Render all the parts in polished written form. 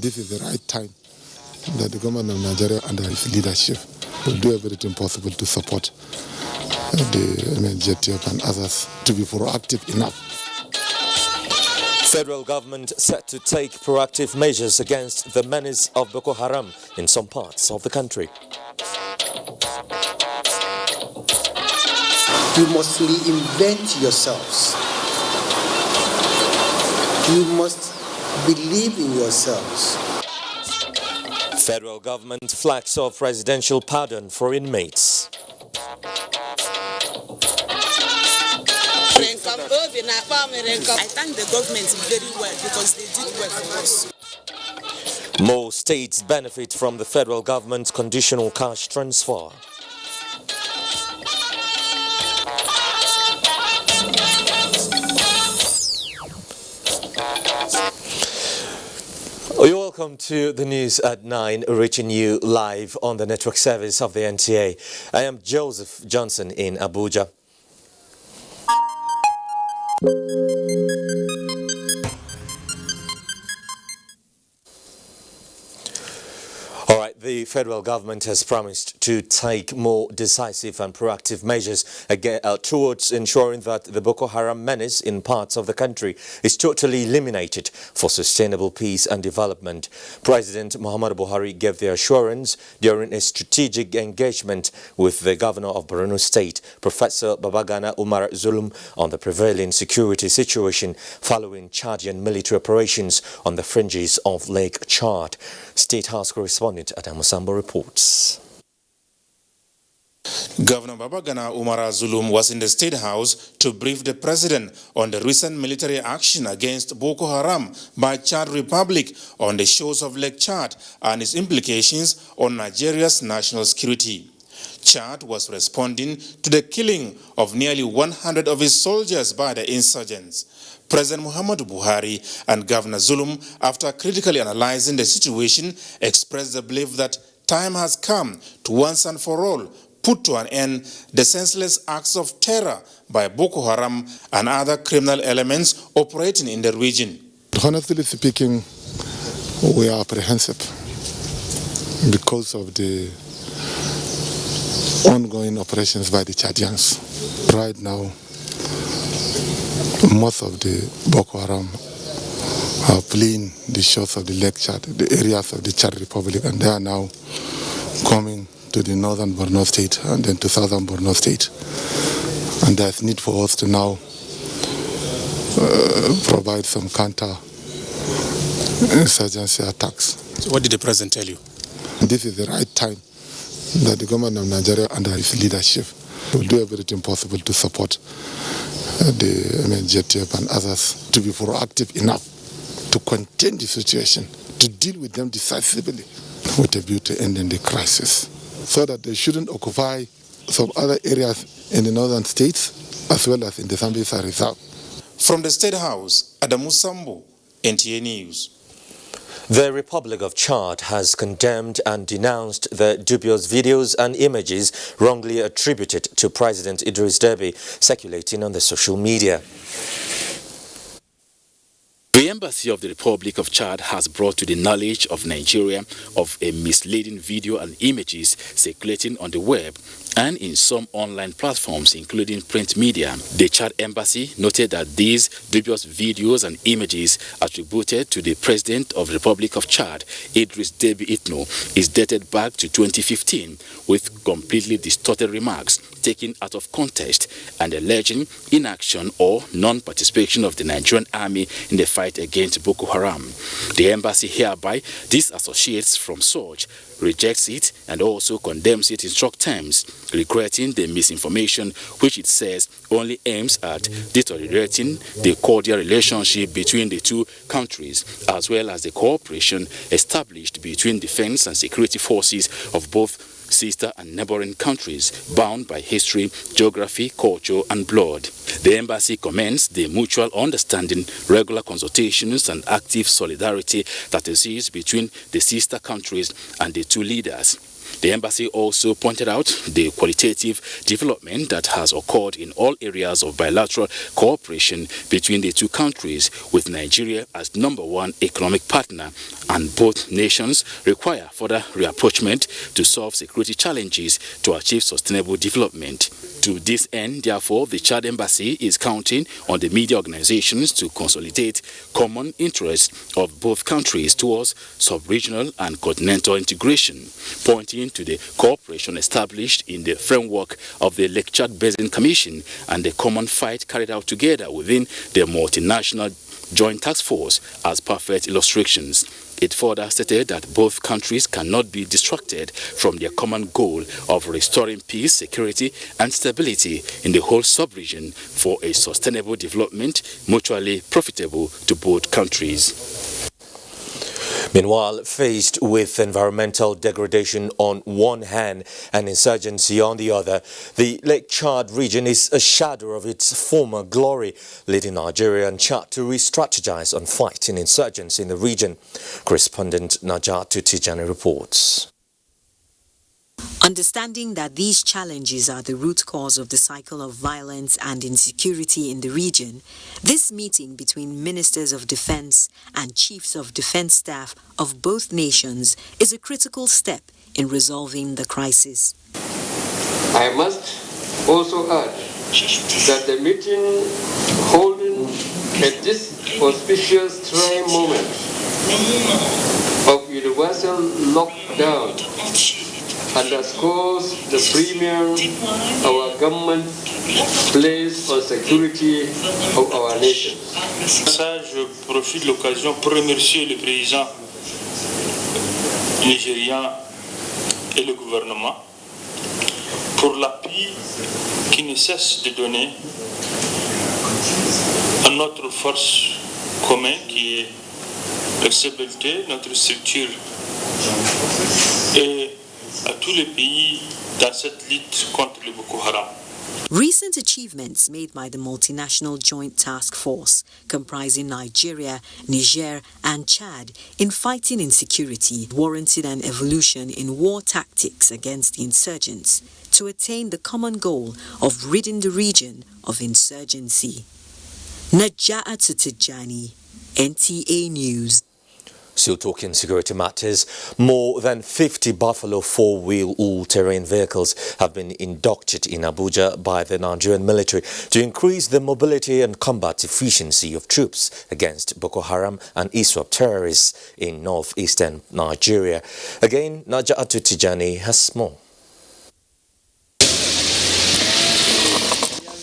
this is the right time that the government of Nigeria under its leadership will do everything possible to support the JTF and others to be proactive enough. Federal government set to take proactive measures against the menace of Boko Haram in some parts of the country. You must reinvent yourselves. You must believe in yourselves. Federal government flags off presidential pardon for inmates. I thank the government very well because they did well for us. More states benefit from the federal government's conditional cash transfer. You're welcome to the news at 9, reaching you live on the network service of the NTA. I am Joseph Johnson in Abuja. All right, the federal government has promised to take more decisive and proactive measures towards ensuring that the Boko Haram menace in parts of the country is totally eliminated for sustainable peace and development. President Muhammadu Buhari gave the assurance during a strategic engagement with the governor of Borno State, Professor Babagana Umar Zulum, on the prevailing security situation following Chadian military operations on the fringes of Lake Chad. State House correspondent Adam Sambo reports. Governor Babagana Umar Zulum was in the State House to brief the president on the recent military action against Boko Haram by Chad Republic on the shores of Lake Chad and its implications on Nigeria's national security. Chad was responding to the killing of nearly 100 of its soldiers by the insurgents. President Muhammadu Buhari and Governor Zulum, after critically analyzing the situation, expressed the belief that time has come to once and for all put to an end the senseless acts of terror by Boko Haram and other criminal elements operating in the region. Honestly speaking, we are apprehensive because of the ongoing operations by the Chadians. Right now, most of the Boko Haram are fleeing the shores of the Lake Chad, the areas of the Chad Republic, and they are now coming to the northern Borno State and then to southern Borno State. And there's need for us to now provide some counter-insurgency attacks. So what did the president tell you? This is the right time that the government of Nigeria under its leadership will do everything possible to support the JTF and others to be proactive enough to contain the situation, to deal with them decisively with a view to ending the crisis, so that they shouldn't occupy some other areas in the northern states as well as in the Sambisa Reserve. From the State House, Adamu Sambo, NTA News. The Republic of Chad has condemned and denounced the dubious videos and images wrongly attributed to President Idris Deby circulating on the social media. The Embassy of the Republic of Chad has brought to the knowledge of Nigeria of a misleading video and images circulating on the web and in some online platforms, including print media. The Chad Embassy noted that these dubious videos and images attributed to the President of the Republic of Chad, Idris Deby Itno, is dated back to 2015 with completely distorted remarks taken out of context and alleging inaction or non-participation of the Nigerian army in the fight against Boko Haram. The embassy hereby disassociates from such, rejects it, and also condemns it in strong terms, regretting the misinformation which it says only aims at deteriorating the cordial relationship between the two countries, as well as the cooperation established between defense and security forces of both sister and neighboring countries bound by history, geography, culture, and blood. The embassy commends the mutual understanding, regular consultations, and active solidarity that exists between the sister countries and the two leaders. The embassy also pointed out the qualitative development that has occurred in all areas of bilateral cooperation between the two countries, with Nigeria as #1 economic partner, and both nations require further rapprochement to solve security challenges to achieve sustainable development. To this end, therefore, the Chad Embassy is counting on the media organizations to consolidate common interests of both countries towards sub-regional and continental integration, pointing to the cooperation established in the framework of the Lake Chad Basin Commission and the common fight carried out together within the multinational Joint Task Force as perfect illustrations. It further stated that both countries cannot be distracted from their common goal of restoring peace, security, and stability in the whole sub-region for a sustainable development mutually profitable to both countries. Meanwhile, faced with environmental degradation on one hand and insurgency on the other, the Lake Chad region is a shadow of its former glory, leading Nigeria and Chad to re-strategize on fighting insurgency in the region. Correspondent Najatu Tijani reports. Understanding that these challenges are the root cause of the cycle of violence and insecurity in the region, this meeting between Ministers of Defense and Chiefs of Defense Staff of both nations is a critical step in resolving the crisis. I must also add that the meeting holding at this auspicious trying moment of universal lockdown underscores the premium our government places on security of our nation. Ça, je profite de l'occasion pour remercier le président nigérian et le gouvernement pour l'appui qui ne cesse de donner à notre force commune qui est l'excellente, notre structure, et à tous les pays dans cette lutte contre le Boko Haram. Recent achievements made by the multinational Joint Task Force, comprising Nigeria, Niger, and Chad, in fighting insecurity warranted an evolution in war tactics against the insurgents to attain the common goal of ridding the region of insurgency. Naja'atu Tijani, NTA News. Still talking security matters, more than 50 Buffalo four-wheel all-terrain vehicles have been inducted in Abuja by the Nigerian military to increase the mobility and combat efficiency of troops against Boko Haram and ISWAP terrorists in northeastern Nigeria. Again, Naja'atu Tijani has more.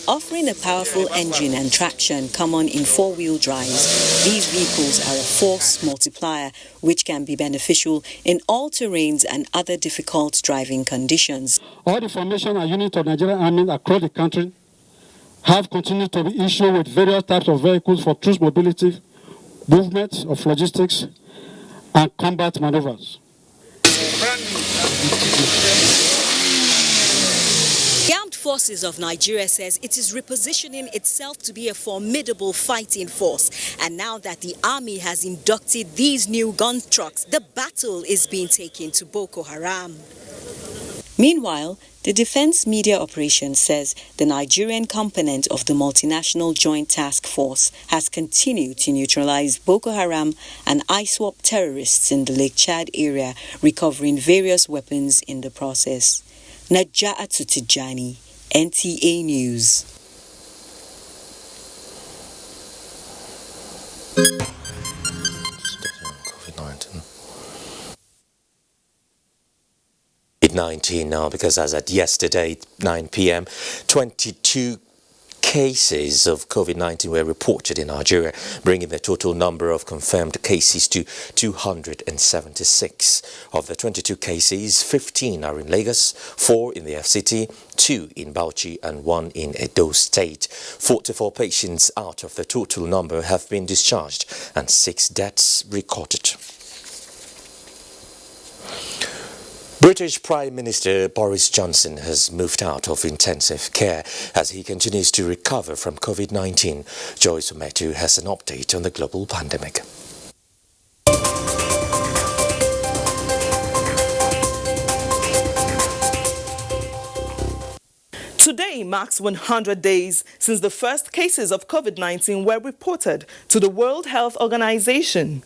Offering a powerful engine and traction common in four-wheel drives, these vehicles are a force multiplier which can be beneficial in all terrains and other difficult driving conditions. All the formation and units of Nigerian Army across the country have continued to be issued with various types of vehicles for troops mobility, movement of logistics, and combat maneuvers. The Armed Forces of Nigeria says it is repositioning itself to be a formidable fighting force. And now that the army has inducted these new gun trucks, the battle is being taken to Boko Haram. Meanwhile, the Defense Media Operation says the Nigerian component of the multinational Joint Task Force has continued to neutralize Boko Haram and ISWAP terrorists in the Lake Chad area, recovering various weapons in the process. Naja'atu Tijani, NTA News. COVID-19 now, because as at yesterday, 9 p.m., 22 cases of COVID-19 were reported in Nigeria, bringing the total number of confirmed cases to 276. Of the 22 cases, 15 are in Lagos, 4 in the FCT, 2 in Bauchi and 1 in Edo State. 44 patients out of the total number have been discharged and 6 deaths recorded. British Prime Minister Boris Johnson has moved out of intensive care as he continues to recover from COVID-19. Joyce Ometu has an update on the global pandemic. Today marks 100 days since the first cases of COVID-19 were reported to the World Health Organization.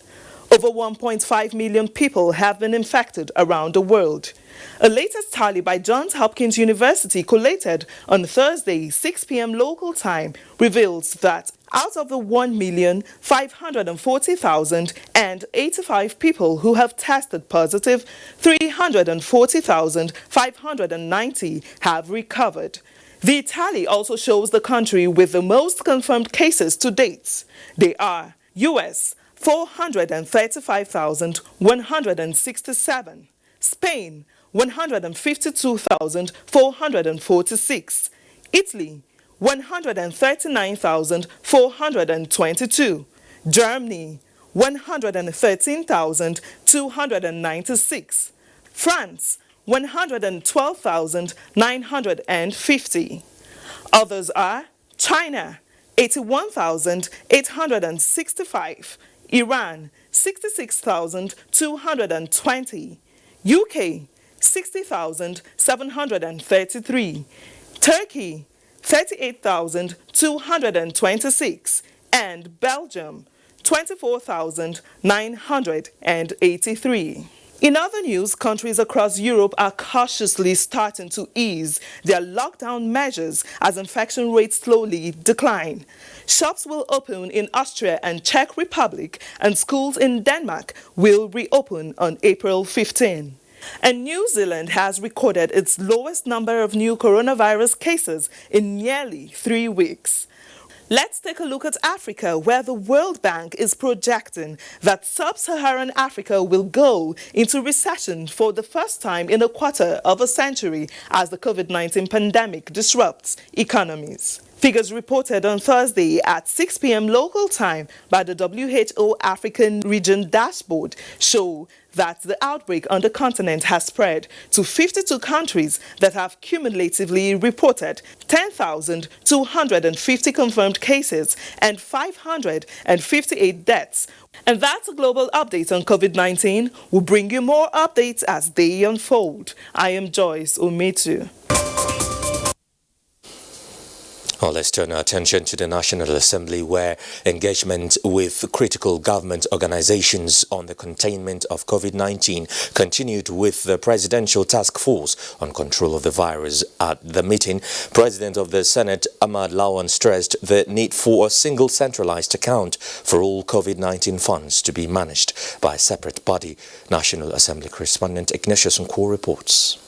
Over 1.5 million people have been infected around the world. A latest tally by Johns Hopkins University collated on Thursday, 6 p.m. local time, reveals that out of the 1,540,085 people who have tested positive, 340,590 have recovered. The tally also shows the country with the most confirmed cases to date. They are US 435,167, Spain 152,446, Italy 139,422, Germany 113,296, France 112,950. Others are China 81,865, Iran 66,220, UK 60,733, Turkey 38,226, and Belgium 24,983. In other news, countries across Europe are cautiously starting to ease their lockdown measures as infection rates slowly decline. Shops will open in Austria and Czech Republic, and schools in Denmark will reopen on April 15. And New Zealand has recorded its lowest number of new coronavirus cases in nearly 3 weeks. Let's take a look at Africa, where the World Bank is projecting that sub-Saharan Africa will go into recession for the first time in a quarter of a century as the COVID-19 pandemic disrupts economies. Figures reported on Thursday at 6 p.m. local time by the WHO African Region Dashboard show that the outbreak on the continent has spread to 52 countries that have cumulatively reported 10,250 confirmed cases and 558 deaths. And that's a global update on COVID-19. We'll bring you more updates as they unfold. I am Joyce Ometu. Well, let's turn our attention to the National Assembly, where engagement with critical government organizations on the containment of COVID-19 continued with the Presidential Task Force on Control of the Virus. At the meeting, President of the Senate, Ahmad Lawan, stressed the need for a single centralized account for all COVID-19 funds to be managed by a separate body. National Assembly correspondent Ignatius Nkwo reports.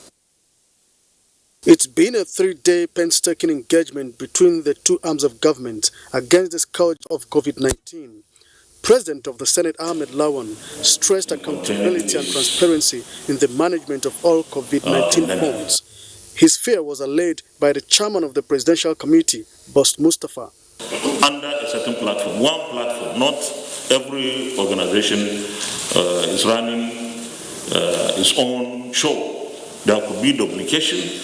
It's been a 3-day painstaking engagement between the two arms of government against the scourge of COVID-19. President of the Senate, Ahmed Lawan, stressed accountability and transparency in the management of all COVID-19 funds. His fear was allayed by the chairman of the Presidential Committee, Boss Mustafa. Under a certain platform, one platform, not every organization is running its own show. There could be duplication.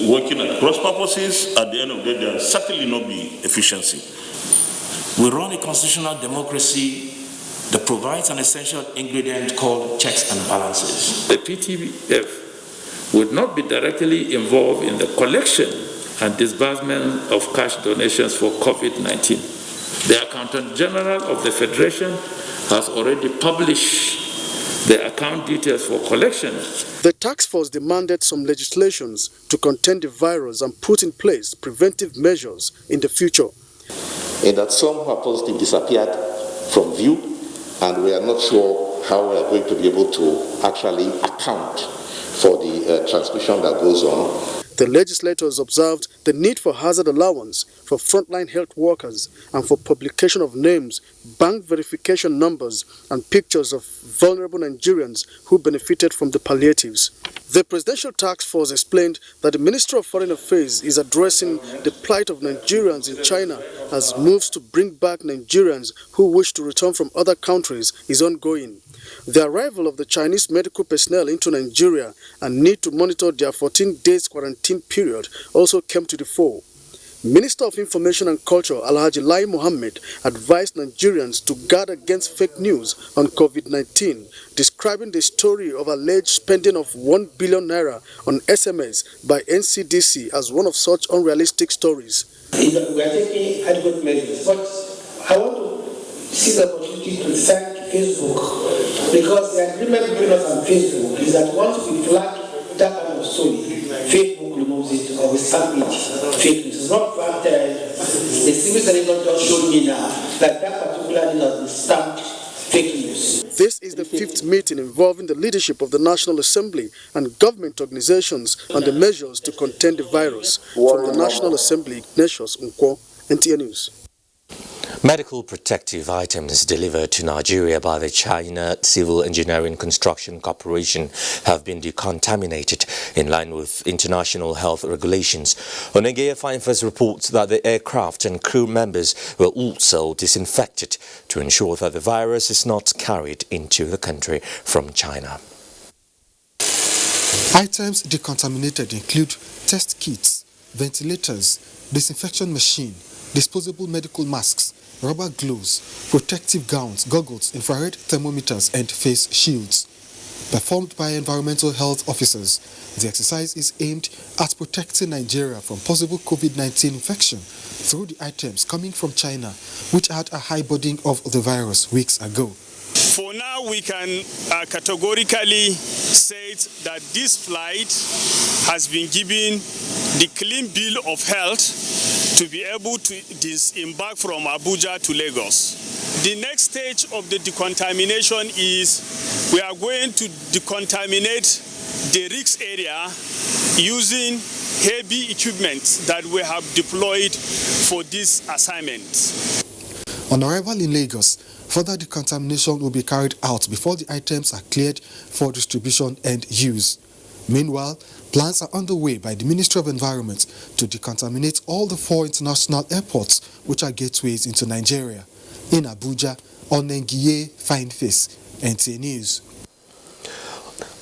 Working at cross purposes, at the end of the day, there will certainly not be efficiency. We run a constitutional democracy that provides an essential ingredient called checks and balances. The PTF would not be directly involved in the collection and disbursement of cash donations for COVID-19. The Accountant General of the Federation has already published the account details for collection. The task force demanded some legislations to contain the virus and put in place preventive measures in the future. And that some who are positive disappeared from view, and we are not sure how we are going to be able to actually account for the transmission that goes on. The legislators observed the need for hazard allowance for frontline health workers and for publication of names, bank verification numbers, and pictures of vulnerable Nigerians who benefited from the palliatives. The Presidential Task Force explained that the Ministry of Foreign Affairs is addressing the plight of Nigerians in China as moves to bring back Nigerians who wish to return from other countries is ongoing. The arrival of the Chinese medical personnel into Nigeria and need to monitor their 14 days quarantine period also came to the fore. Minister of Information and Culture Alhaji Lai Mohammed advised Nigerians to guard against fake news on COVID-19, describing the story of alleged spending of 1 billion naira on SMS by NCDC as one of such unrealistic stories. We are taking adequate measures, but I want to seize the opportunity to thank Facebook, because the agreement between us and Facebook is that once we flag that kind of story, Facebook removes it or we stamp it fake news. It's not that the civil servant just showed me now that particular thing has been stamped fake news. This is the 5th meeting involving the leadership of the National Assembly and government organizations on the measures to contain the virus. From the National Assembly, Ignatius Nkwo, NTA News. Medical protective items delivered to Nigeria by the China Civil Engineering Construction Corporation have been decontaminated in line with international health regulations. Onegea Finefest reports that the aircraft and crew members were also disinfected to ensure that the virus is not carried into the country from China. Items decontaminated include test kits, ventilators, disinfection machine, disposable medical masks, rubber gloves, protective gowns, goggles, infrared thermometers and face shields. Performed by environmental health officers, the exercise is aimed at protecting Nigeria from possible COVID-19 infection through the items coming from China, which had a high burden of the virus weeks ago. For now, we can categorically say that this flight has been given the clean bill of health to be able to disembark from Abuja to Lagos. The next stage of the decontamination is we are going to decontaminate the risk area using heavy equipment that we have deployed for this assignment. On arrival in Lagos, further decontamination will be carried out before the items are cleared for distribution and use. Meanwhile, plans are underway by the Ministry of Environment to decontaminate all the 4 international airports which are gateways into Nigeria. In Abuja, Onengiye Fineface, NTA News.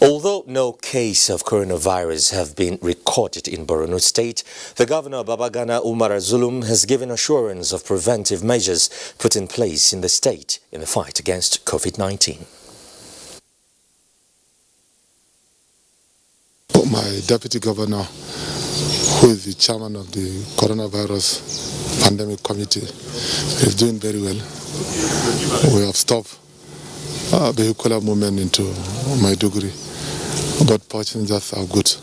Although no case of coronavirus have been recorded in Borno State, the Governor Babagana Umar Zulum has given assurance of preventive measures put in place in the state in the fight against COVID-19. My Deputy Governor, who is the chairman of the Coronavirus Pandemic Committee, is doing very well. We have stopped vehicular movement into Maiduguri, but passengers are good,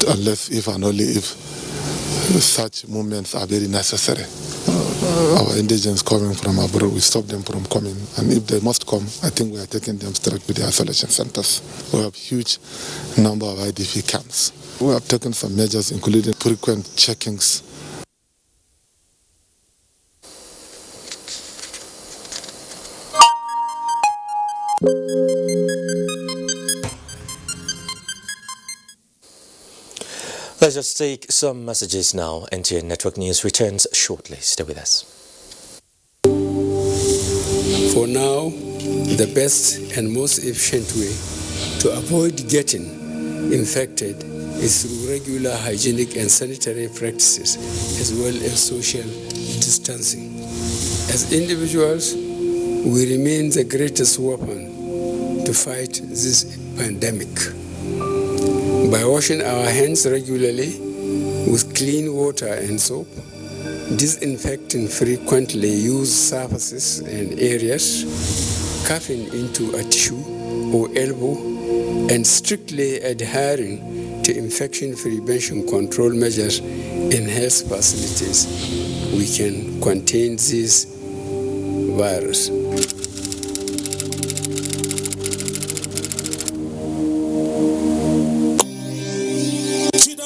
unless if and only if such movements are very necessary. Our indigents coming from abroad, we stop them from coming, and if they must come, I think we are taking them straight to the isolation centers. We have huge number of IDP camps. We have taken some measures, including frequent checkings. Let's just take some messages now. NTN Network News returns shortly. Stay with us. For now, the best and most efficient way to avoid getting infected is through regular hygienic and sanitary practices, as well as social distancing. As individuals, we remain the greatest weapon to fight this pandemic. By washing our hands regularly with clean water and soap, disinfecting frequently used surfaces and areas, coughing into a tissue or elbow, and strictly adhering to infection prevention control measures in health facilities, we can contain this virus.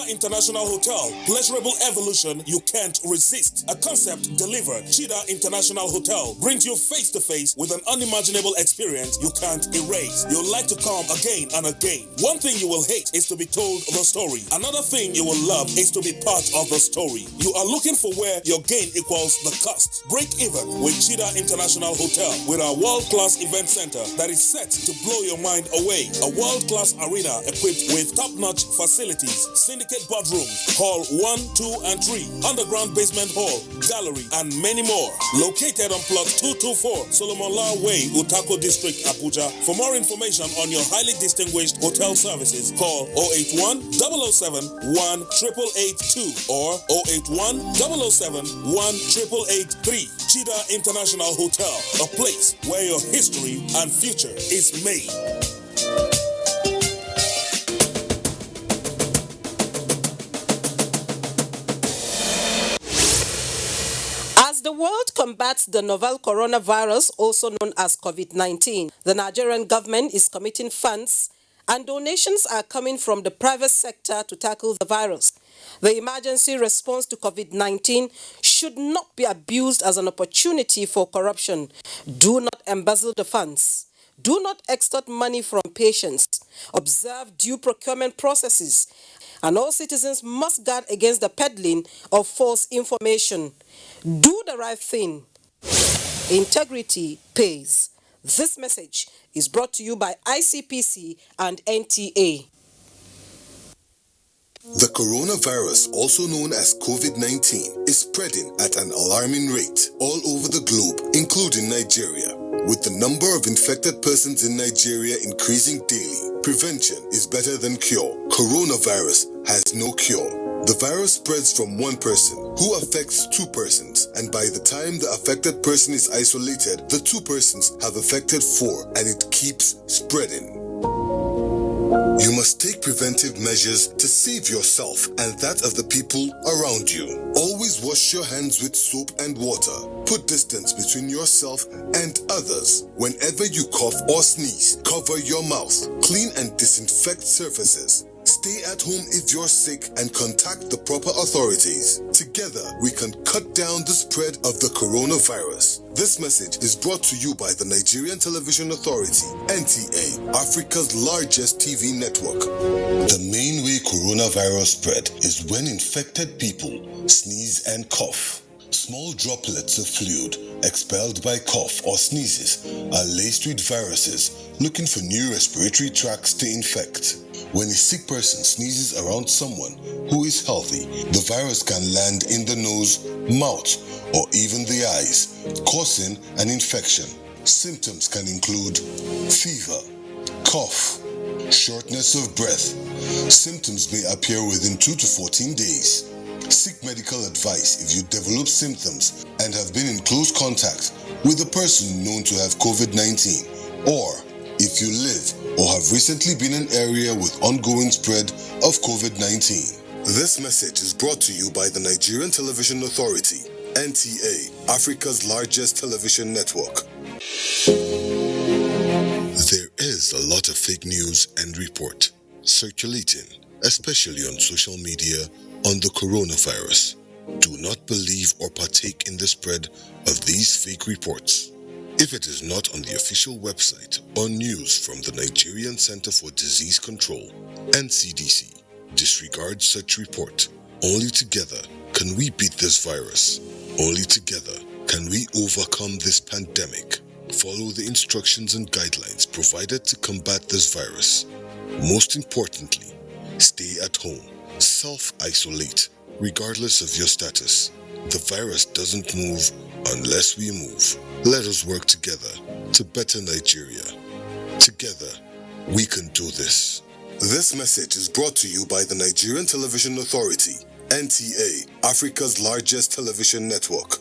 International Hotel, pleasurable evolution you can't resist. A concept delivered. Cheetah International Hotel brings you face to face with an unimaginable experience you can't erase. You'll like to come again and again. One thing you will hate is to be told the story. Another thing you will love is to be part of the story. You are looking for where your gain equals the cost. Break even with Cheetah International Hotel with our world-class event center that is set to blow your mind away. A world-class arena equipped with top-notch facilities, syndicate bedrooms, hall 1, 2, and 3, underground basement hall, gallery, and many more. Located on plot 224, Solomon Law Way, Utako District, Abuja. For more information on your highly distinguished hotel services, call 081 007 18882 or 081 007 18883. Cheetah International Hotel, a place where your history and future is made. As the world combats the novel coronavirus, also known as COVID-19, the Nigerian government is committing funds and donations are coming from the private sector to tackle the virus. The emergency response to COVID-19 should not be abused as an opportunity for corruption. Do not embezzle the funds. Do not extort money from patients. Observe due procurement processes. And all citizens must guard against the peddling of false information. Do the right thing. Integrity pays. This message is brought to you by ICPC and NTA. The coronavirus, also known as COVID-19, is spreading at an alarming rate all over the globe, including Nigeria. With the number of infected persons in Nigeria increasing daily, prevention is better than cure. Coronavirus has no cure. The virus spreads from one person who affects two persons, and by the time the affected person is isolated, the two persons have affected four, and it keeps spreading. You must take preventive measures to save yourself and that of the people around you. Always wash your hands with soap and water. Put distance between yourself and others. Whenever you cough or sneeze, cover your mouth. Clean and disinfect surfaces. Stay at home if you're sick and contact the proper authorities. Together, we can cut down the spread of the coronavirus. This message is brought to you by the Nigerian Television Authority, NTA, Africa's largest TV network. The main way coronavirus spread is when infected people sneeze and cough. Small droplets of fluid expelled by cough or sneezes are laced with viruses looking for new respiratory tracts to infect. When a sick person sneezes around someone who is healthy, the virus can land in the nose, mouth, or even the eyes, causing an infection. Symptoms can include fever, cough, shortness of breath. Symptoms may appear within 2 to 14 days. Seek medical advice if you develop symptoms and have been in close contact with a person known to have COVID-19, or if you live or have recently been in an area with ongoing spread of COVID-19. This message is brought to you by the Nigerian Television Authority, NTA, Africa's largest television network. There is a lot of fake news and report circulating, especially on social media, on the coronavirus. Do not believe or partake in the spread of these fake reports. If it is not on the official website or news from the Nigerian Center for Disease Control, NCDC, disregard such report. Only together can we beat this virus. Only together can we overcome this pandemic. Follow the instructions and guidelines provided to combat this virus. Most importantly, stay at home. Self-isolate, regardless of your status. The virus doesn't move unless we move. Let us work together to better Nigeria. Together, we can do this. This message is brought to you by the Nigerian Television Authority, NTA, Africa's largest television network.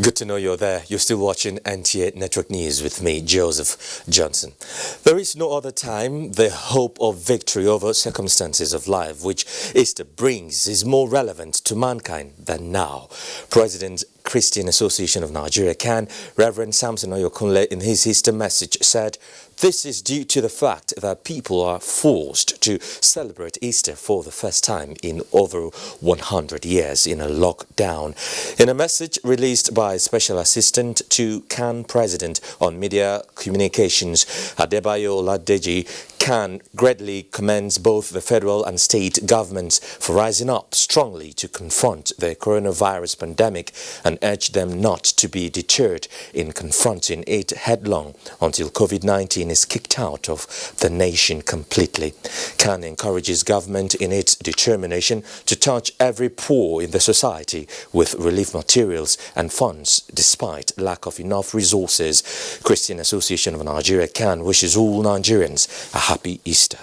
Good to know you're there. You're still watching NTA Network News with me, Joseph Johnson. There is no other time the hope of victory over circumstances of life which Easter brings is more relevant to mankind than now. President Christian Association of Nigeria, CAN, Reverend Samson Oyokunle, in his Easter message said, "This is due to the fact that people are forced to celebrate Easter for the first time in over 100 years in a lockdown." In a message released by Special Assistant to CAN President on Media Communications, Adebayo Oladeji, CAN greatly commends both the federal and state governments for rising up strongly to confront the coronavirus pandemic and urge them not to be deterred in confronting it headlong until COVID-19 is kicked out of the nation completely. CAN encourages government in its determination to touch every pore in the society with relief materials and funds despite lack of enough resources. Christian Association of Nigeria, CAN, wishes all Nigerians a happy Easter.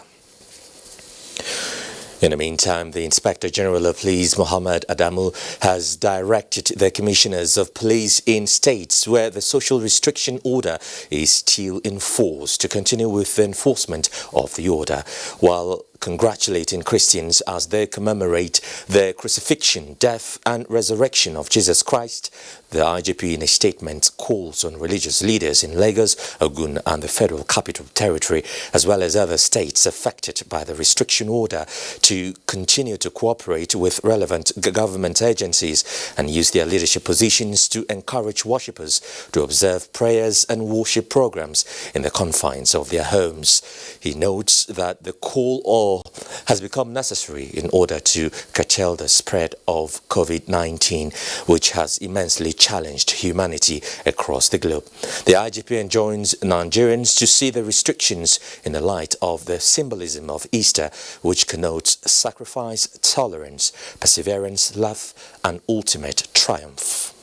In the meantime, the Inspector General of Police, Mohammed Adamu, has directed the commissioners of police in states where the social restriction order is still in force to continue with the enforcement of the order, while congratulating Christians as they commemorate the crucifixion, death and resurrection of Jesus Christ. The IGP in a statement calls on religious leaders in Lagos, Ogun and the Federal Capital Territory, as well as other states affected by the restriction order, to continue to cooperate with relevant government agencies and use their leadership positions to encourage worshippers to observe prayers and worship programs in the confines of their homes. He notes that the call has become necessary in order to curtail the spread of COVID-19, which has immensely challenged humanity across the globe. The IGP enjoins Nigerians to see the restrictions in the light of the symbolism of Easter, which connotes sacrifice, tolerance, perseverance, love, and ultimate triumph.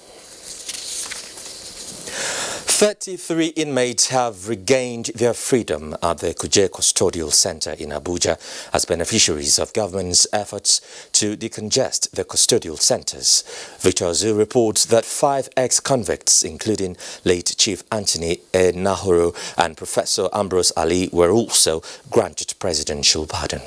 33 inmates have regained their freedom at the Kuje Custodial Center in Abuja as beneficiaries of government's efforts to decongest the custodial centers. Victor Azu reports that 5 ex-convicts, including late Chief Anthony Nahoro and Professor Ambrose Ali, were also granted presidential pardon.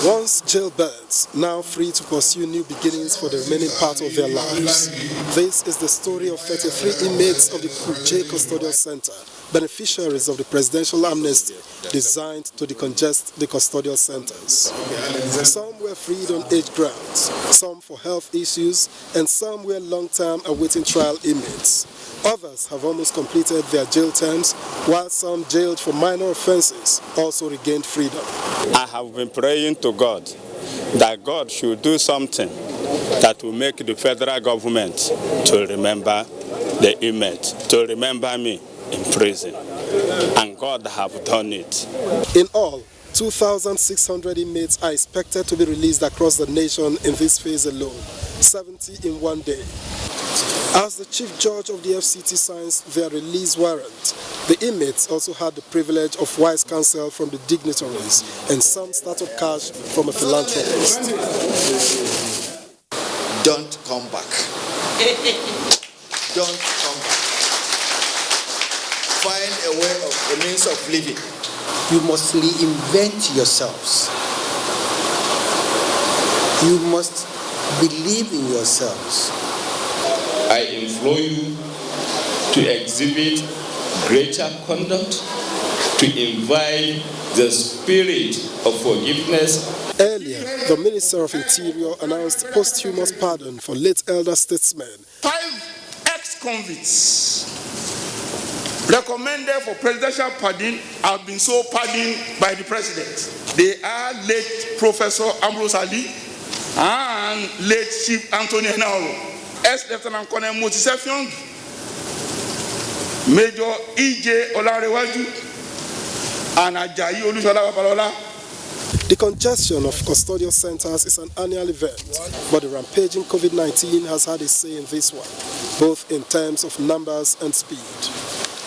Once jailbirds, now free to pursue new beginnings for the remaining part of their lives. This is the story of 33 inmates of the Kuje Custodial Center, beneficiaries of the presidential amnesty designed to decongest the custodial centers. Some were freed on age grounds, some for health issues, and some were long-term awaiting trial inmates. Others have almost completed their jail terms, while some jailed for minor offenses also regained freedom. I have been praying to God that God should do something that will make the federal government to remember the inmate, to remember me in prison. And God have done it. In all, 2,600 inmates are expected to be released across the nation in this phase alone, 70 in one day. As the Chief Judge of the FCT signs their release warrant, the inmates also had the privilege of wise counsel from the dignitaries and some startup cash from a philanthropist. Don't come back. Don't come back. Find a way of a means of living. You must reinvent yourselves. You must believe in yourselves. I implore you to exhibit greater conduct, to invite the spirit of forgiveness. Earlier, the Minister of Interior announced posthumous pardon for late elder statesmen. 5 ex-convicts recommended for presidential pardon have been so pardoned by the president. They are late Professor Ambrose Ali and late Chief Anthony Nahoro, ex-Lieutenant Colonel Moses Effiong, Major E.J. Olarewaju, and Ajayi Olusola Babalola. The congestion of custodial centers is an annual event, but the rampaging COVID-19 has had a say in this one, both in terms of numbers and speed.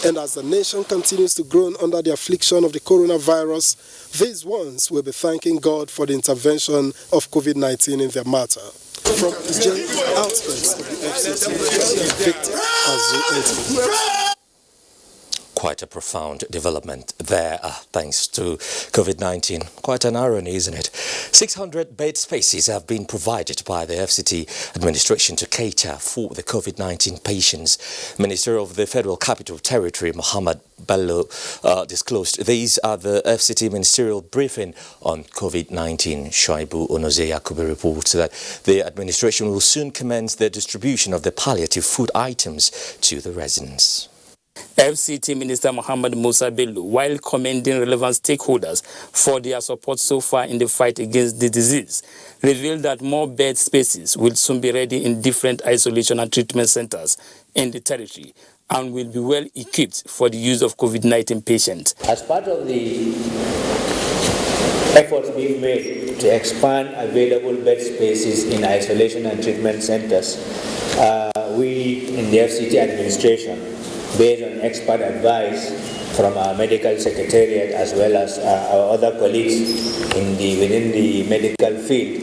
And as the nation continues to groan under the affliction of the coronavirus, these ones will be thanking God for the intervention of COVID-19 in their matter. From the jail outskirts of the FCT, Victor Azu. Quite a profound development there, thanks to COVID-19. Quite an irony, isn't it? 600 bed spaces have been provided by the FCT administration to cater for the COVID-19 patients. Minister of the Federal Capital Territory, Muhammad Bello, disclosed these are the FCT ministerial briefing on COVID-19. Shaibu Onoze Yakubu reports that the administration will soon commence the distribution of the palliative food items to the residents. FCT Minister Muhammad Musa Bello, while commending relevant stakeholders for their support so far in the fight against the disease, revealed that more bed spaces will soon be ready in different isolation and treatment centers in the territory and will be well equipped for the use of COVID-19 patients. As part of the efforts being made to expand available bed spaces in isolation and treatment centers, we in the FCT administration, based on expert advice from our medical secretariat as well as our other colleagues within the medical field,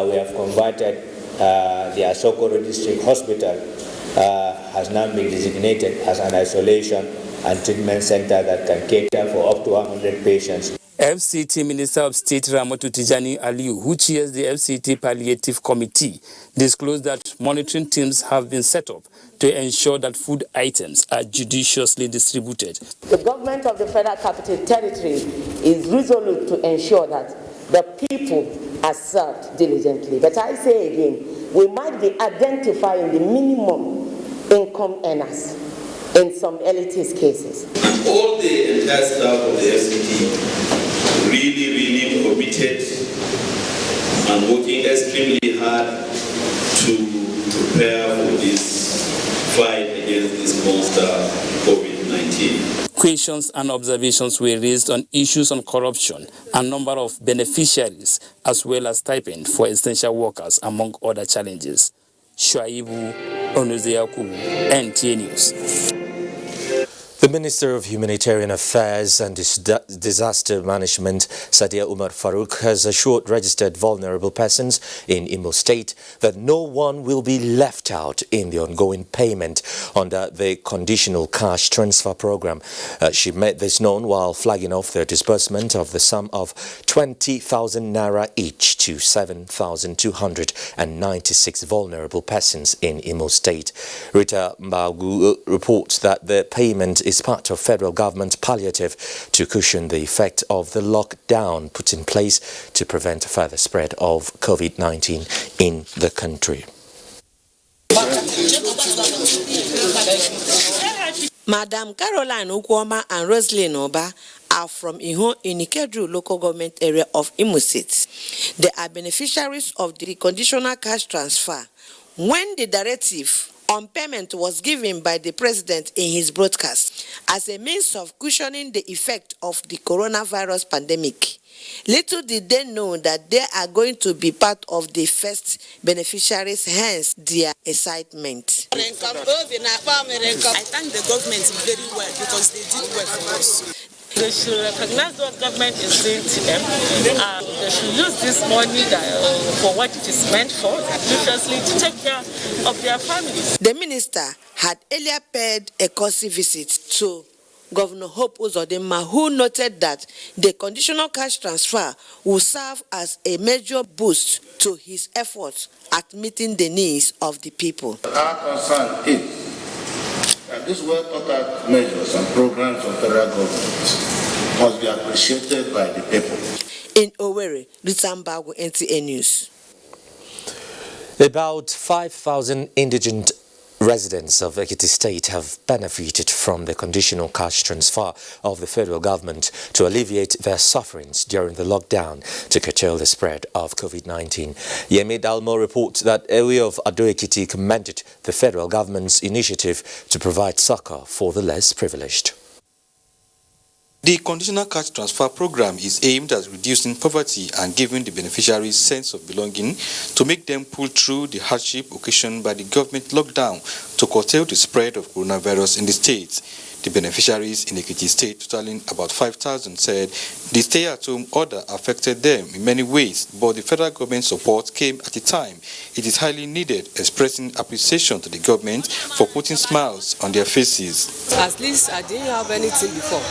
we have converted the Asokoro District Hospital has now been designated as an isolation and treatment center that can cater for up to 100 patients. FCT Minister of State Ramatu Tijani Aliu, who chairs the FCT Palliative Committee, disclosed that monitoring teams have been set up to ensure that food items are judiciously distributed. The government of the Federal Capital Territory is resolute to ensure that the people are served diligently. But I say again, we might be identifying the minimum income earners in some elitist cases. All the entire staff of the FCT really committed and working extremely hard to prepare for this fight against this monster COVID-19. Questions and observations were raised on issues on corruption and number of beneficiaries, as well as stipend for essential workers, among other challenges. Shaibu Onoze Yakubu, NTA News. The Minister of Humanitarian Affairs and Disaster Management, Sadia Umar Farouk, has assured registered vulnerable persons in Imo State that no one will be left out in the ongoing payment under the Conditional Cash Transfer Program. She made this known while flagging off the disbursement of the sum of 20,000 naira each to 7,296 vulnerable persons in Imo State. Rita Mbagu reports that the payment is part of federal government palliative to cushion the effect of the lockdown put in place to prevent further spread of COVID-19 in the country. Madam Caroline Ukwoma and Roslyn Oba are from Iho in Ikedu local government area of Imo State. They are beneficiaries of the conditional cash transfer. When the directive on payment was given by the president in his broadcast as a means of cushioning the effect of the coronavirus pandemic, little did they know that they are going to be part of the first beneficiaries, hence their excitement. I thank the government very well because they did well for us. They should recognize what government is doing to them. They should use this money for what it is meant for, judiciously to take care of their families. The minister had earlier paid a courtesy visit to Governor Hope Uzodinma, who noted that the conditional cash transfer will serve as a major boost to his efforts at meeting the needs of the people. Our concern is that these well-thought-out measures and programs of federal government must be appreciated by the people. In Owerri, Rita Mbagu, NTA News. About 5,000 indigent residents of Ekiti State have benefited from the conditional cash transfer of the federal government to alleviate their sufferings during the lockdown to curtail the spread of COVID-19. Yemi Dalmo reports that Ewe of Ado-Ekiti commended the federal government's initiative to provide succor for the less privileged. The conditional cash transfer program is aimed at reducing poverty and giving the beneficiaries sense of belonging to make them pull through the hardship occasioned by the government lockdown to curtail the spread of coronavirus in the state. The beneficiaries in Ekiti State, totaling about 5,000, said the stay-at-home order affected them in many ways, but the federal government support came at a time it is highly needed, expressing appreciation to the government for putting smiles on their faces. At least I didn't have anything before,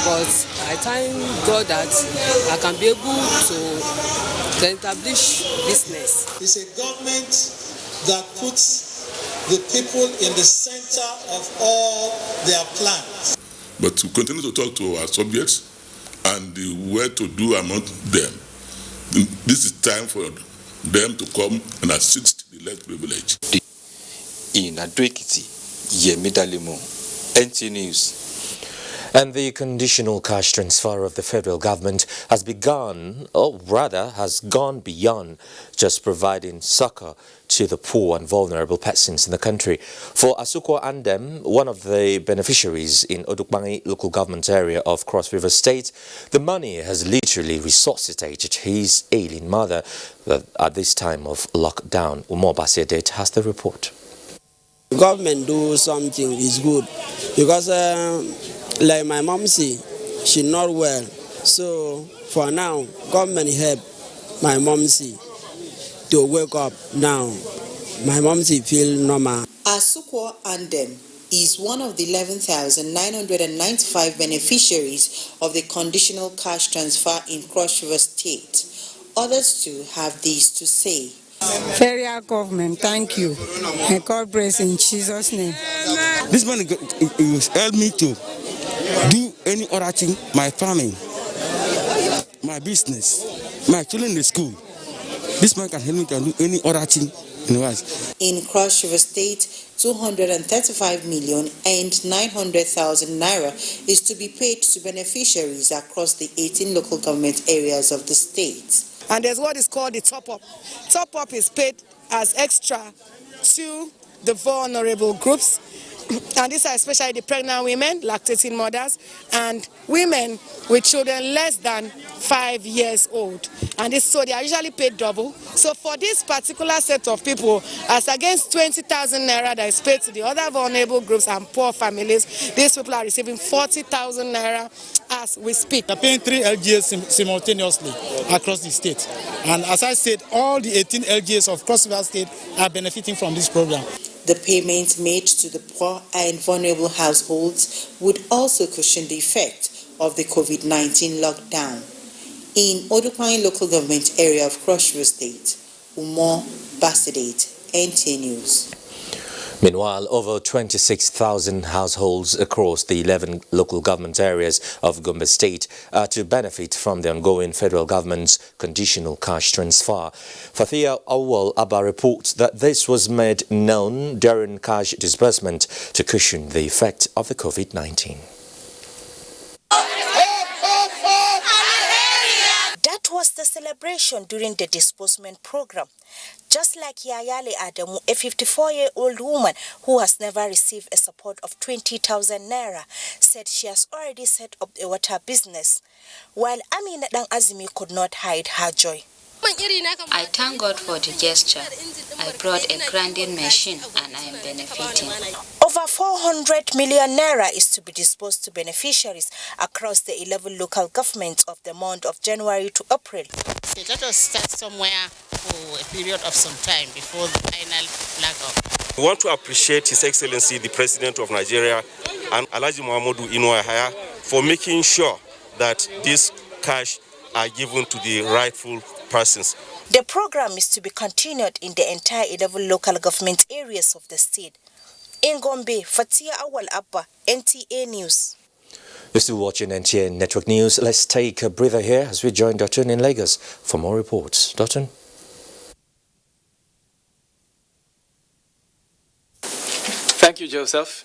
but I thank God that I can be able to establish business. It's a government that puts the people in the center of all their plans. But to continue to talk to our subjects and the way to do among them, this is time for them to come and assist the less privileged. In Adwekiti, Yemidalimo, NT News. And the conditional cash transfer of the federal government has begun, or rather has gone beyond just providing succor to the poor and vulnerable persons in the country. For Asukwa Andem, one of the beneficiaries in Odukbangi local government area of Cross River State, the money has literally resuscitated his ailing mother at this time of lockdown. Umar Basiedet has the report. Government do something is good because like my mom say, she not well. So for now, government help my mom see to wake up now. My mom see feel normal. Asukwa Andem is one of the 11,995 beneficiaries of the conditional cash transfer in Cross River State. Others too have this to say. Federal government, thank you. And God bless in Jesus' name. This money will help me to do any other thing, my farming, my business, my children in the school. This money can help me to do any other thing in the world. In Cross River State, 235,900,000 naira is to be paid to beneficiaries across the 18 local government areas of the state. And there's what is called the top-up. Top-up is paid as extra to the vulnerable groups. And these are especially the pregnant women, lactating mothers, and women with children less than 5 years old. And so they are usually paid double. So for this particular set of people, as against 20,000 naira that is paid to the other vulnerable groups and poor families, these people are receiving 40,000 naira as we speak. They are paying 3 LGAs simultaneously across the state. And as I said, all the 18 LGAs of Cross River State are benefiting from this program. The payments made to the poor and vulnerable households would also cushion the effect of the COVID-19 lockdown. In Odukbangi local government area of Cross River State, Umar Basiedet, NTA News. Meanwhile, over 26,000 households across the 11 local government areas of Gombe State are to benefit from the ongoing federal government's conditional cash transfer. Fathia Awal Abba reports that this was made known during cash disbursement to cushion the effect of the COVID-19. That was the celebration during the disbursement program. Just like Yayale Adamu, a 54-year-old woman who has never received a support of 20,000 naira, said she has already set up a water business, while Amina Dang Azimi could not hide her joy. I thank God for the gesture. I brought a grinding machine and I am benefiting. Over 400 million naira is to be disbursed to beneficiaries across the 11 local governments of the month of January to April. Let us start somewhere for a period of some time before the final flag off. We want to appreciate His Excellency the President of Nigeria and Alhaji Muhammadu Inuahaya for making sure that this cash are given to the rightful persons. The program is to be continued in the entire 11 local government areas of the state. In Gombe, Fatia Awal Abba, NTA News. You're still watching NTA Network News. Let's take a breather here as we join Dotun in Lagos for more reports. Dotun. Thank you, Joseph.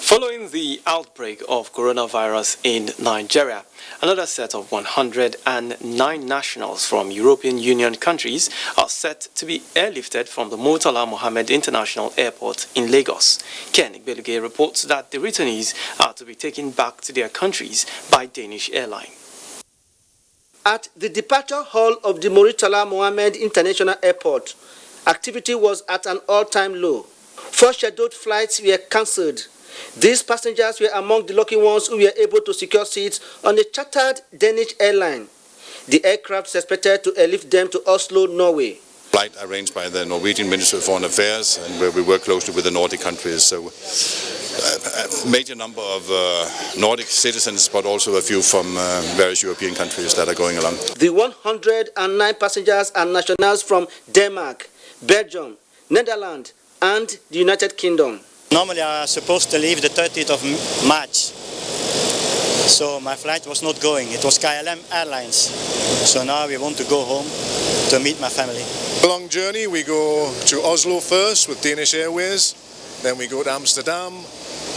Following the outbreak of coronavirus in Nigeria, another set of 109 nationals from European Union countries are set to be airlifted from the Murtala Mohammed International Airport in Lagos. Ken Igbeluge reports that the returnees are to be taken back to their countries by Danish airline. At the departure hall of the Murtala Mohammed International Airport, activity was at an all-time low. 4 scheduled flights were cancelled, These passengers were among the lucky ones who were able to secure seats on a chartered Danish airline. The aircraft is expected to airlift them to Oslo, Norway. Flight arranged by the Norwegian Ministry of Foreign Affairs, and where we work closely with the Nordic countries. So a major number of Nordic citizens, but also a few from various European countries that are going along. The 109 passengers are nationals from Denmark, Belgium, Netherlands, and the United Kingdom. Normally I was supposed to leave the 30th of March. So my flight was not going. It was KLM Airlines. So now we want to go home to meet my family. A long journey. We go to Oslo first with Danish Airways. Then we go to Amsterdam.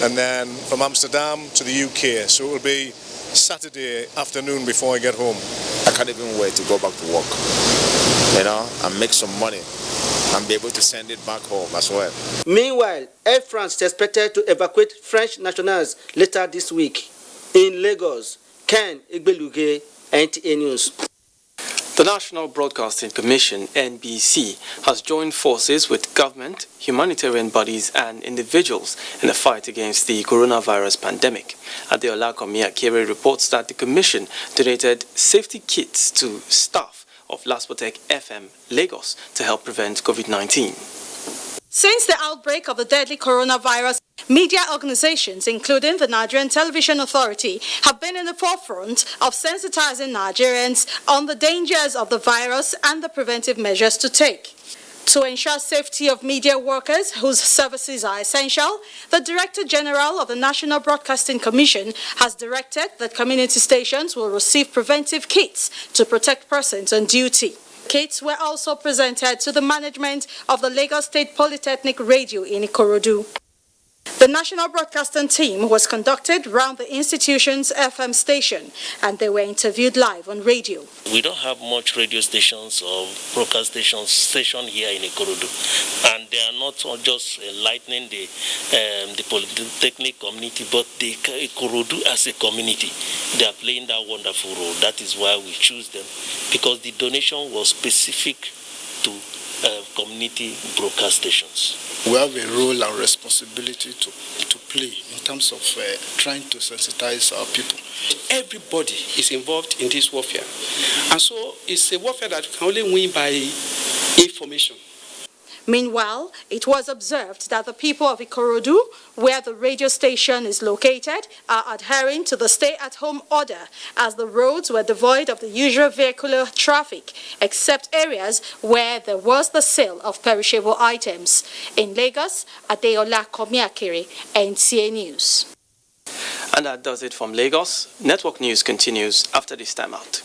And then from Amsterdam to the UK. So it will be Saturday afternoon before I get home. I can't even wait to go back to work, and make some money and be able to send it back home as well. Meanwhile, Air France is expected to evacuate French nationals later this week. In Lagos, Ken Igbeluge, NTA News. The National Broadcasting Commission, NBC, has joined forces with government, humanitarian bodies and individuals in the fight against the coronavirus pandemic. Adeola Komiakere reports that the commission donated safety kits to staff of Laspotec FM Lagos to help prevent COVID-19. Since the outbreak of the deadly coronavirus, media organizations, including the Nigerian Television Authority, have been in the forefront of sensitizing Nigerians on the dangers of the virus and the preventive measures to take. To ensure safety of media workers whose services are essential, the Director General of the National Broadcasting Commission has directed that community stations will receive preventive kits to protect persons on duty. Kits were also presented to the management of the Lagos State Polytechnic Radio in Ikorodu. The National Broadcasting team was conducted round the institution's FM station, and they were interviewed live on radio. We don't have much radio stations or broadcast stations here in Ikorodu, and they are not just enlightening the polytechnic community, but the Ikorodu as a community. They are playing that wonderful role. That is why we choose them, because the donation was specific to community broadcast stations. We have a role and responsibility to play in terms of trying to sensitize our people. Everybody is involved in this warfare. And so it's a warfare that can only win by information. Meanwhile, it was observed that the people of Ikorodu, where the radio station is located, are adhering to the stay-at-home order, as the roads were devoid of the usual vehicular traffic, except areas where there was the sale of perishable items. In Lagos, Adeola Komiakere, NTA News. And that does it from Lagos. Network News continues after this time out.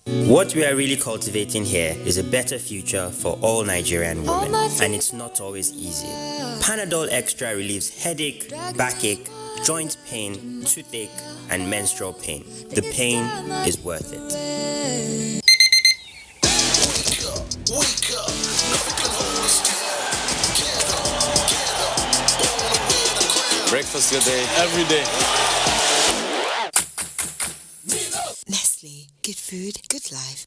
What we are really cultivating here is a better future for all Nigerian women, and it's not always easy. Panadol Extra relieves headache, backache, joint pain, toothache, and menstrual pain. The pain is worth it. Wake up. Breakfast your day, every day. Nestle, good food, good life.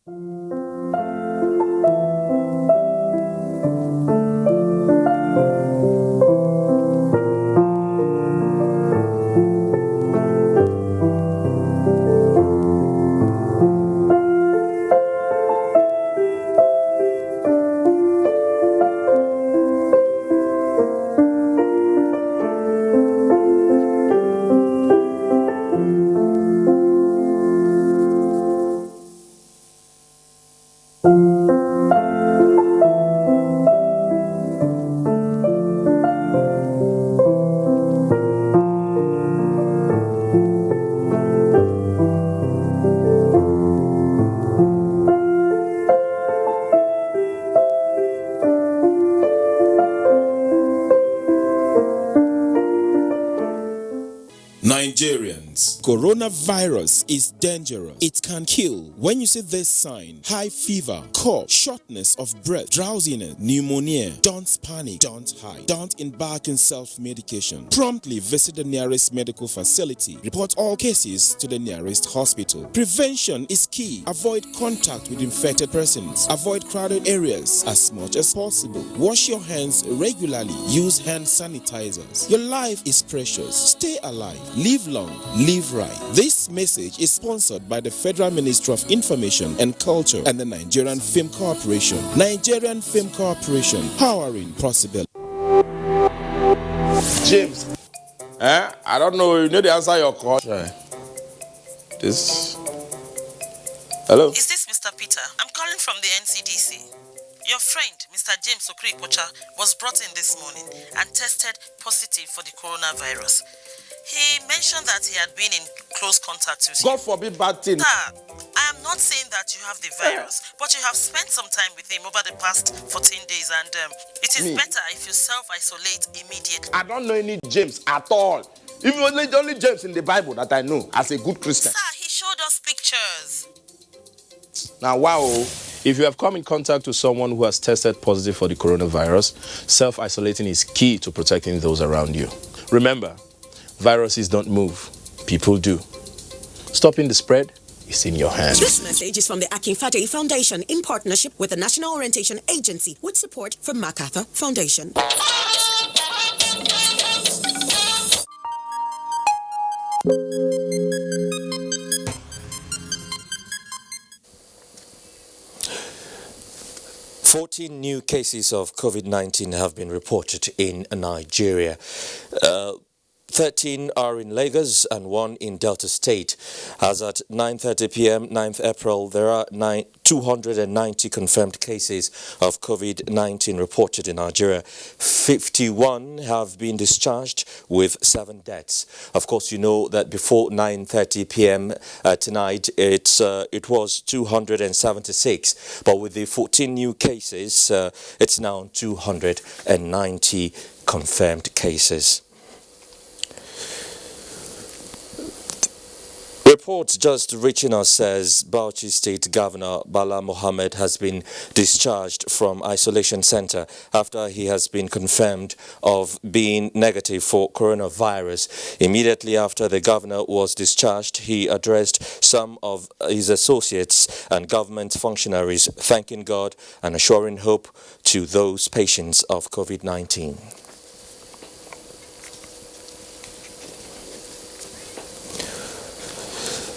Nigerians, coronavirus is dangerous. It can kill. When you see this sign, high fever, cough, shortness of breath, drowsiness, pneumonia, don't panic, don't hide, don't embark in self-medication. Promptly visit the nearest medical facility. Report all cases to the nearest hospital. Prevention is key. Avoid contact with infected persons. Avoid crowded areas as much as possible. Wash your hands regularly. Use hand sanitizers. Your life is precious. Stay alive. Live long. Live right. This message is sponsored by the Federal Ministry of Information and Culture and the Nigerian Film Corporation. Nigerian Film Corporation, powering possibility. James, I don't know. You know the answer your call. This. Hello. Is this Mr. Peter? I'm calling from the NCDC. Your friend, Mr. James Okripocha, was brought in this morning and tested positive for the coronavirus. He mentioned that he had been in close contact with you. God forbid bad thing. Sir, I am not saying that you have the virus, but you have spent some time with him over the past 14 days and it is better if you self-isolate immediately. I don't know any James at all. Even the only James in the Bible that I know as a good Christian. Sir, he showed us pictures. Now, wow. If you have come in contact with someone who has tested positive for the coronavirus, self-isolating is key to protecting those around you. Remember, viruses don't move, people do. Stopping the spread is in your hands. This message is from the Akinfade Foundation in partnership with the National Orientation Agency with support from MacArthur Foundation. Fourteen new cases of COVID-19 have been reported in Nigeria. 13 are in Lagos and 1 in Delta State. As at 9:30 p.m. 9th April, there are 290 confirmed cases of COVID-19 reported in Nigeria. 51 have been discharged with 7 deaths. Of course, you know that before 9:30 p.m. Tonight, it was 276. But with the 14 new cases, it's now 290 confirmed cases. Reports just reaching us says Bauchi State Governor Bala Mohammed has been discharged from isolation center after he has been confirmed of being negative for coronavirus. Immediately after the governor was discharged, he addressed some of his associates and government functionaries, thanking God and assuring hope to those patients of COVID-19.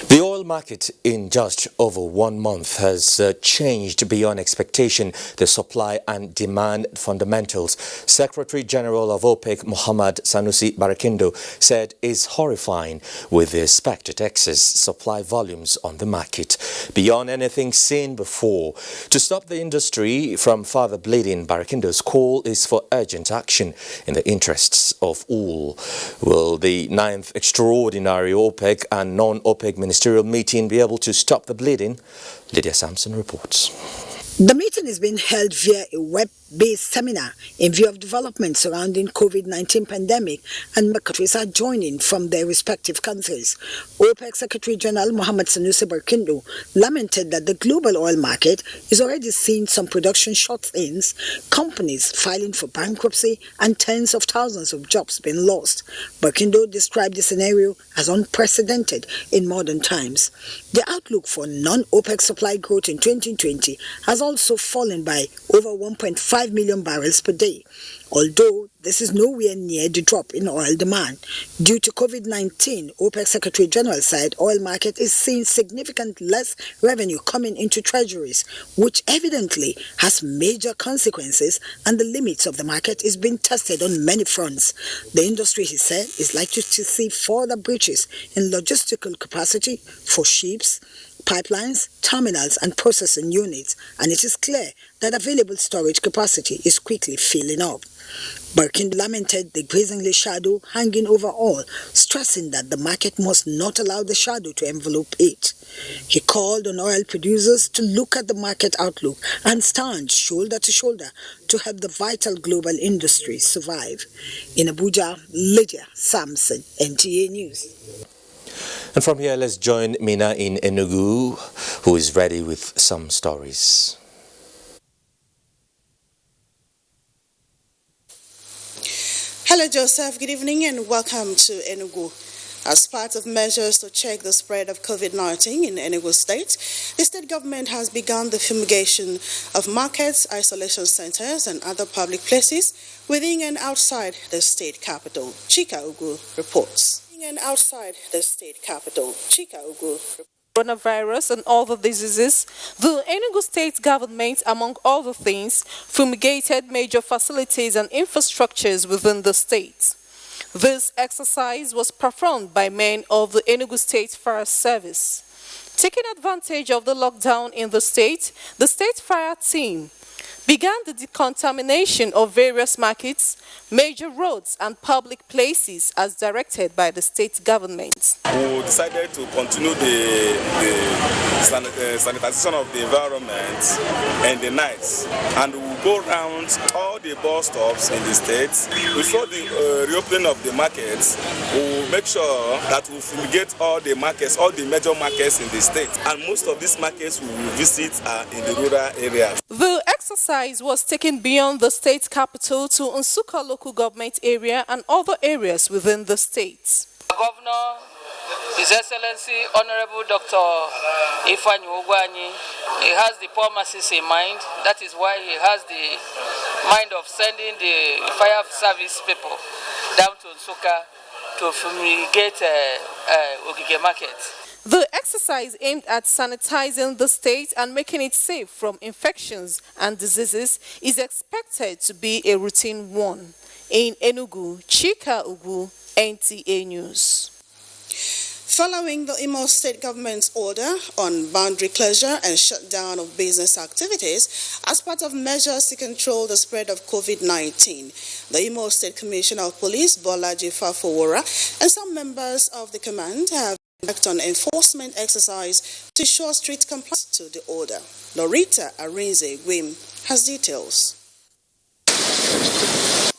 The oil market in just over 1 month has changed beyond expectation, the supply and demand fundamentals. Secretary General of OPEC, Mohammed Sanusi Barakindo, said is horrifying with the expected excess supply volumes on the market, beyond anything seen before. To stop the industry from further bleeding, Barakindo's call is for urgent action in the interests of all. Will the 9th extraordinary OPEC and non-OPEC ministerial meeting be able to stop the bleeding? Lydia Sampson reports. The meeting is being held via a web-based seminar in view of developments surrounding COVID-19 pandemic, and countries are joining from their respective countries. OPEC Secretary General Mohammed Sanusi Barakindo lamented that the global oil market is already seeing some production shut-ins, companies filing for bankruptcy, and tens of thousands of jobs being lost. Barakindo described the scenario as unprecedented in modern times. The outlook for non-OPEC supply growth in 2020 has also fallen by over 1.5 million barrels per day, although this is nowhere near the drop in oil demand. Due to COVID-19, OPEC Secretary General said oil market is seeing significant less revenue coming into treasuries, which evidently has major consequences, and the limits of the market is being tested on many fronts. The industry, he said, is likely to see further breaches in logistical capacity for ships, pipelines, terminals and processing units, and it is clear that available storage capacity is quickly filling up. Birkin lamented the grazingly shadow hanging over all, stressing that the market must not allow the shadow to envelope it. He called on oil producers to look at the market outlook and stand shoulder to shoulder to help the vital global industry survive. In Abuja, Lydia Samson, NTA News. And from here, let's join Mina in Enugu, who is ready with some stories. Hello, Joseph. Good evening and welcome to Enugu. As part of measures to check the spread of COVID-19 in Enugu State, the state government has begun the fumigation of markets, isolation centers, and other public places within and outside the state capital. Chika Ugu reports. Within and outside the state capital. Chika Ugu reports. Coronavirus and other diseases, the Enugu state government, among other things, fumigated major facilities and infrastructures within the state. This exercise was performed by men of the Enugu State Fire Service. Taking advantage of the lockdown in the state fire team began the decontamination of various markets, major roads and public places as directed by the state government. We decided to continue the sanitization of the environment in the nights, and we will go around all the bus stops in the state. Before the reopening of the markets, we will make sure that we fumigate all the markets, all the major markets in the state, and most of these markets we will visit are in the rural areas. The exercise was taken beyond the state capital to Nsukka local government area and other areas within the state. Governor, His Excellency Honorable Dr. Ifeanyi Ogwuanyi, he has the poor masses in mind. That is why he has the mind of sending the fire service people down to Nsukka to fumigate Ogige Market. The exercise aimed at sanitizing the state and making it safe from infections and diseases is expected to be a routine one. In Enugu, Chika Ugu, NTA News. Following the Imo State government's order on boundary closure and shutdown of business activities as part of measures to control the spread of COVID-19, the Imo State Commissioner of Police, Bolaji Fafowora, and some members of the command have worked on enforcement exercise to show strict compliance to the order. Lorita Arinze Gwim has details.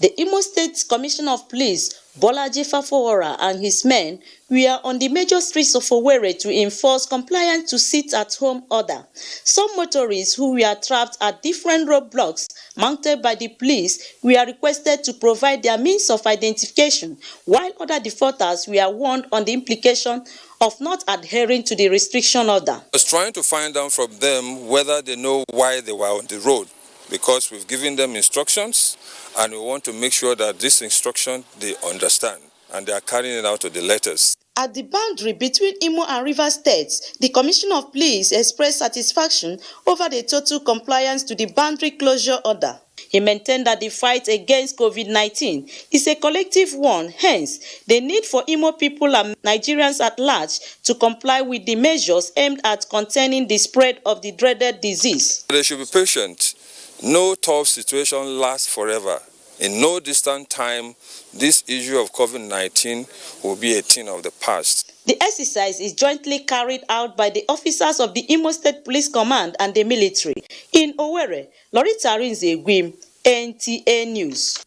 The Imo State Commissioner of Police, Bolaji Fafowora, and his men were on the major streets of Owerri to enforce compliance to sit-at-home order. Some motorists who were trapped at different roadblocks mounted by the police were requested to provide their means of identification, while other defaulters were warned on the implication of not adhering to the restriction order. I was trying to find out from them whether they know why they were on the road, because we've given them instructions and we want to make sure that this instruction they understand and they are carrying it out to the letters. At the boundary between Imo and Rivers States, the Commissioner of Police expressed satisfaction over the total compliance to the boundary closure order. He maintained that the fight against COVID-19 is a collective one, hence the need for Imo people and Nigerians at large to comply with the measures aimed at containing the spread of the dreaded disease. They should be patient. No tough situation lasts forever. In no distant time, this issue of COVID-19 will be a thing of the past. The exercise is jointly carried out by the officers of the Imo State Police Command and the military. In Owerri, Lorita Arinze Gwim, NTA News.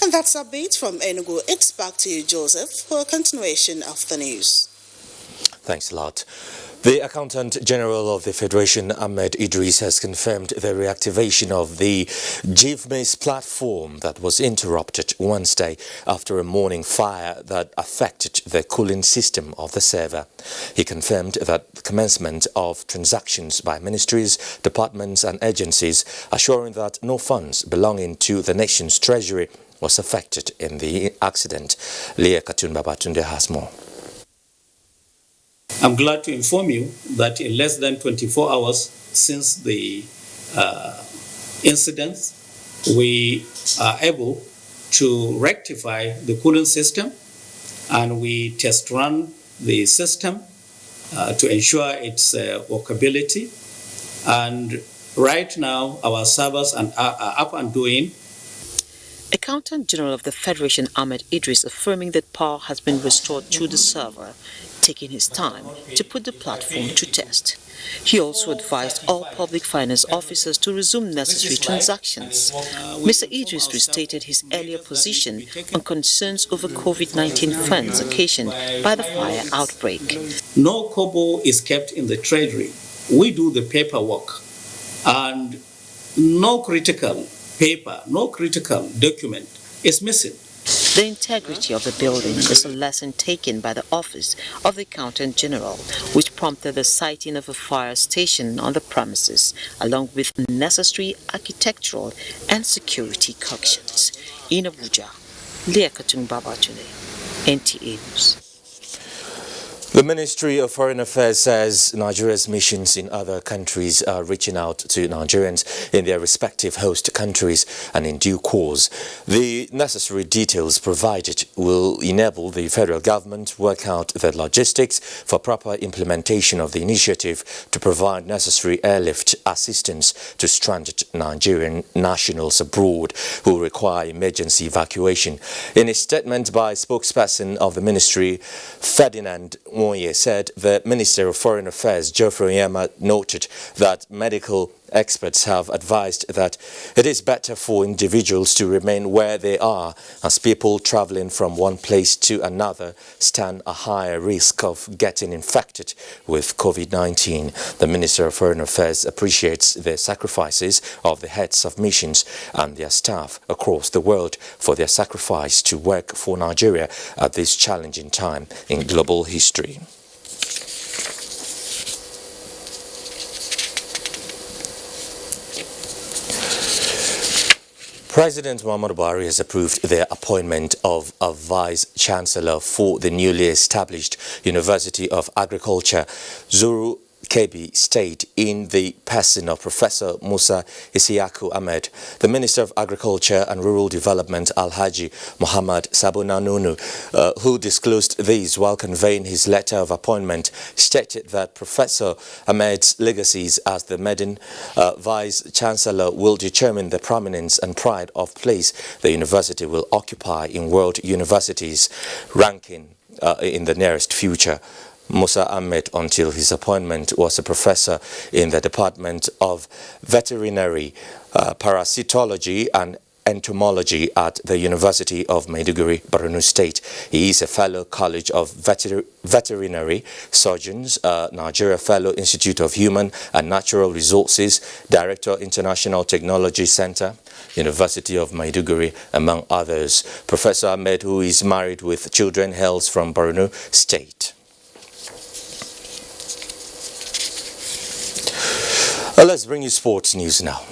And that's a bit from Enugu. It's back to you, Joseph, for a continuation of the news. Thanks a lot. The Accountant General of the Federation, Ahmed Idris, has confirmed the reactivation of the GIVMIS platform that was interrupted Wednesday after a morning fire that affected the cooling system of the server. He confirmed that the commencement of transactions by ministries, departments and agencies, assuring that no funds belonging to the nation's treasury was affected in the accident. Leah Katun Babatunde has more. I'm glad to inform you that in less than 24 hours since the incident, we are able to rectify the cooling system, and we test run the system to ensure its workability. And right now, our servers are up and doing. Accountant General of the Federation, Ahmed Idris, affirming that power has been restored to the server, taking his time to put the platform to test. He also advised all public finance officers to resume necessary transactions. Mr. Idris restated his earlier position on concerns over COVID-19 funds occasioned by the fire outbreak. No kobo is kept in the treasury. We do the paperwork, and no critical paper, no critical document is missing. The integrity of the building is a lesson taken by the Office of the Accountant General, which prompted the siting of a fire station on the premises, along with necessary architectural and security corrections. In Abuja, Liakatun Babatune, NTA News. The Ministry of Foreign Affairs says Nigeria's missions in other countries are reaching out to Nigerians in their respective host countries, and in due course, the necessary details provided will enable the federal government to work out the logistics for proper implementation of the initiative to provide necessary airlift assistance to stranded Nigerian nationals abroad who require emergency evacuation. In a statement by spokesperson of the ministry, Ferdinand Moye said the Minister of Foreign Affairs, Geoffrey Onyema, noted that medical experts have advised that it is better for individuals to remain where they are, as people traveling from one place to another stand a higher risk of getting infected with COVID-19. The Minister of Foreign Affairs appreciates the sacrifices of the heads of missions and their staff across the world for their sacrifice to work for Nigeria at this challenging time in global history. President Muhammadu Buhari has approved the appointment of a Vice-Chancellor for the newly established University of Agriculture, Zuru Kebbi State, in the person of Professor Musa Isiyaku Ahmed. The Minister of Agriculture and Rural Development, Alhaji Muhammad Sabuna Nunu, who disclosed these while conveying his letter of appointment, stated that Professor Ahmed's legacies as the maiden Vice-Chancellor will determine the prominence and pride of place the university will occupy in world universities ranking in the nearest future. Musa Ahmed, until his appointment, was a professor in the Department of Veterinary Parasitology and Entomology at the University of Maiduguri, Borno State. He is a Fellow College of Veterinary Surgeons, Nigeria Fellow Institute of Human and Natural Resources, Director International Technology Center, University of Maiduguri, among others. Professor Ahmed, who is married with children, hails from Borno State. Let's bring you sports news now.